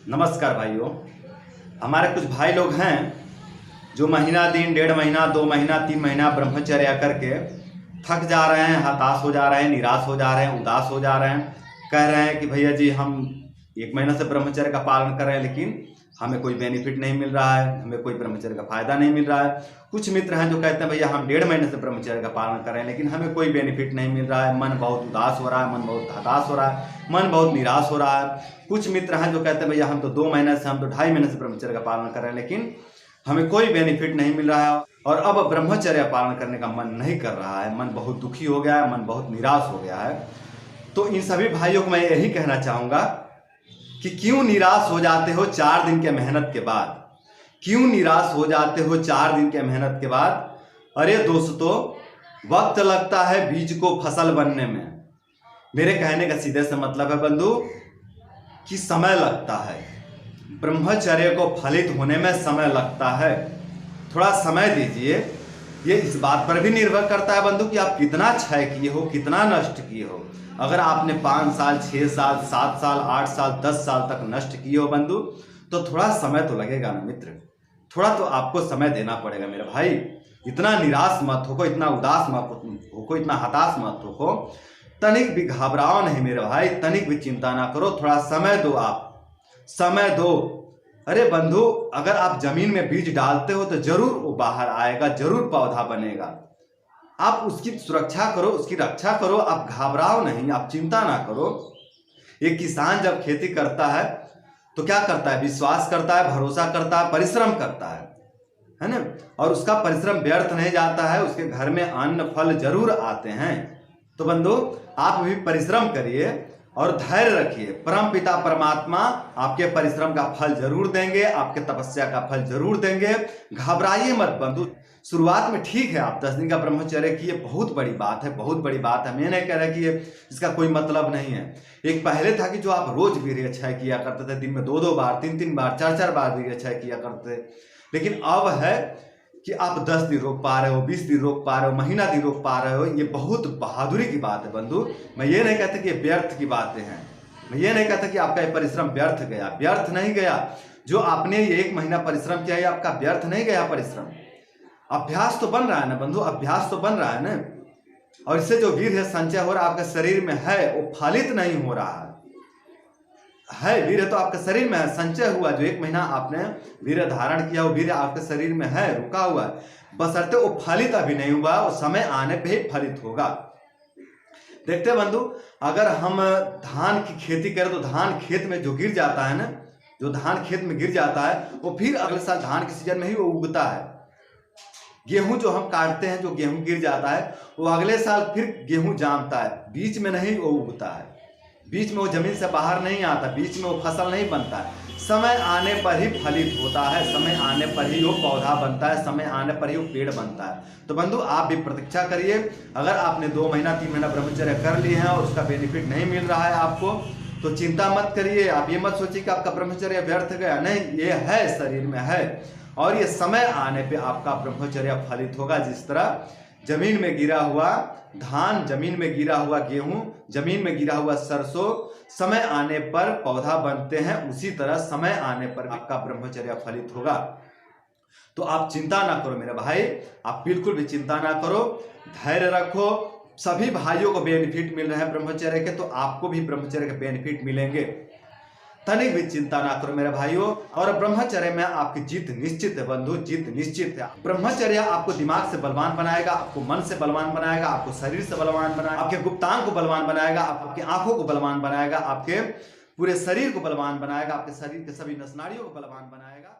नमस्कार भाइयों। हमारे कुछ भाई लोग हैं जो महीना दिन, 1.5 महीना, 2 महीना, 3 महीना ब्रह्मचर्य करके थक जा रहे हैं, हताश हो जा रहे हैं, निराश हो जा रहे हैं, उदास हो जा रहे हैं। कह रहे हैं कि भैया जी हम 1 महीना से ब्रह्मचर्य का पालन कर रहे हैं लेकिन हमें कोई बेनिफिट नहीं मिल रहा है, हमें कोई ब्रह्मचर्य का फायदा नहीं मिल रहा है। कुछ मित्र हैं जो कहते हैं भैया हम 1.5 महीने से ब्रह्मचर्य का पालन कर रहे हैं लेकिन हमें कोई बेनिफिट नहीं मिल रहा है, मन बहुत उदास हो रहा है, मन बहुत हताश हो रहा है, मन बहुत निराश हो रहा है। कुछ मित्र हैं जो कहते हैं भैया हम तो 2 महीने से, हम तो 2.5 महीने से ब्रह्मचर्य का पालन कर रहे हैं लेकिन हमें कोई बेनिफिट नहीं मिल रहा है और अब ब्रह्मचर्य पालन करने का मन नहीं कर रहा है, मन बहुत दुखी हो गया है, मन बहुत निराश हो गया है। तो इन सभी भाइयों को मैं यही कहना चाहूँगा कि क्यों निराश हो जाते हो 4 दिन के मेहनत के बाद? क्यों निराश हो जाते हो 4 दिन के मेहनत के बाद? अरे दोस्तों, वक्त लगता है बीज को फसल बनने में। मेरे कहने का सीधे से मतलब है बंधु कि समय लगता है, ब्रह्मचर्य को फलित होने में समय लगता है। थोड़ा समय दीजिए। ये इस बात पर भी निर्भर करता है बंधु कि आप कितना क्षय किए हो, कितना नष्ट किए हो। अगर आपने 5 साल, 6 साल, 7 साल, 8 साल, 10 साल तक नष्ट किए हो बंधु, तो थोड़ा समय तो लगेगा ना मित्र, थोड़ा तो आपको समय देना पड़ेगा मेरे भाई। इतना निराश मत हो, इतना उदास मत हो, इतना हताश मत हो, तनिक भी घबराओ नहीं मेरे भाई, तनिक भी चिंता ना करो, थोड़ा समय दो, आप समय दो। अरे बंधु, अगर आप जमीन में बीज डालते हो तो जरूर वो बाहर आएगा, जरूर पौधा बनेगा। आप उसकी सुरक्षा करो, उसकी रक्षा करो, आप घबराओ नहीं, आप चिंता ना करो। एक किसान जब खेती करता है तो क्या करता है? विश्वास करता है, भरोसा करता है, परिश्रम करता है ना? और उसका परिश्रम व्यर्थ नहीं जाता है, उसके घर में अन्न फल जरूर आते हैं। तो बंधु, आप भी परिश्रम करिए और धैर्य रखिए। परम पिता परमात्मा आपके परिश्रम का फल जरूर देंगे, आपके तपस्या का फल जरूर देंगे। घबराइए मत बंधु। शुरुआत में ठीक है, आप 10 दिन का ब्रह्मचर्य किए, बहुत बड़ी बात है, बहुत बड़ी बात है। मैं नहीं कह रहा कि ये इसका कोई मतलब नहीं है। एक पहले था कि जो आप रोज वीर्य क्षय किया करते थे, दिन में 2-2 बार, 3-3 बार, 4-4 बार वीर्य क्षय किया करते थे, लेकिन अब है कि आप 10 दिन रोक पा रहे हो, 20 दिन रोक पा रहे हो, महीना दिन रोक पा रहे हो। ये बहुत बहादुरी की बात है बंधु। मैं ये नहीं कहता कि ये व्यर्थ की बातें हैं, मैं ये नहीं कहता कि आपका ये परिश्रम व्यर्थ गया, व्यर्थ नहीं गया। जो आपने ये 1 महीना परिश्रम किया है आपका व्यर्थ नहीं गया परिश्रम। अभ्यास तो बन रहा है ना बंधु, अभ्यास तो बन रहा है ना। और इससे जो वीर्य संचय हो रहा है आपके शरीर में है, वो फलित नहीं हो रहा है। वीर्य तो आपके शरीर में है, संचय हुआ। जो 1 महीना आपने वीर्य धारण किया, वो वीर्य आपके शरीर में है, रुका हुआ है, बशर्ते वो फलित अभी नहीं हुआ, वो समय आने पे ही फलित होगा। देखते हैं बंधु, अगर हम धान की खेती करें तो धान खेत में जो गिर जाता है ना, जो धान खेत में गिर जाता है वो फिर अगले साल धान के सीजन में ही वो उगता है। गेहूं जो हम काटते हैं, जो गेहूं गिर जाता है वो अगले साल फिर गेहूं जामता है, बीच में नहीं वो उगता है, बीच में वो जमीन से बाहर नहीं आता, बीच में वो फसल नहीं बनता है। समय आने पर ही फलित होता है, समय आने पर ही वो पौधा बनता है, समय आने पर ही वो पेड़ बनता है। तो बंधु, आप भी प्रतीक्षा करिए। अगर आपने 2 महीना 3 महीना ब्रह्मचर्य कर लिए हैं और उसका बेनिफिट नहीं मिल रहा है आपको, तो चिंता मत करिए। आप ये मत सोचिए कि आपका ब्रह्मचर्य व्यर्थ गया, नहीं, ये है, शरीर में है और ये समय आने पे आपका ब्रह्मचर्य फलित होगा। जिस तरह जमीन में गिरा हुआ धान, जमीन में गिरा हुआ गेहूं, जमीन में गिरा हुआ सरसों समय आने पर पौधा बनते हैं, उसी तरह समय आने पर आपका ब्रह्मचर्य फलित होगा। तो आप चिंता ना करो मेरे भाई, आप बिल्कुल भी चिंता ना करो, धैर्य रखो। सभी भाइयों को बेनिफिट मिल रहे हैं ब्रह्मचर्य के, तो आपको भी ब्रह्मचर्य के बेनिफिट मिलेंगे। तनिक भी चिंता ना करो मेरे भाइयों। और ब्रह्मचर्य में आपकी जीत निश्चित है बंधु, जीत निश्चित है। ब्रह्मचर्य आपको दिमाग से बलवान बनाएगा, आपको मन से बलवान बनाएगा, आपको शरीर से बलवान बनाएगा, आपके गुप्तांग को बलवान बनाएगा, आपकी आंखों को बलवान बनाएगा, आपके पूरे शरीर को बलवान बनाएगा, आपके शरीर के सभी नसनाड़ियों को बलवान बनाएगा।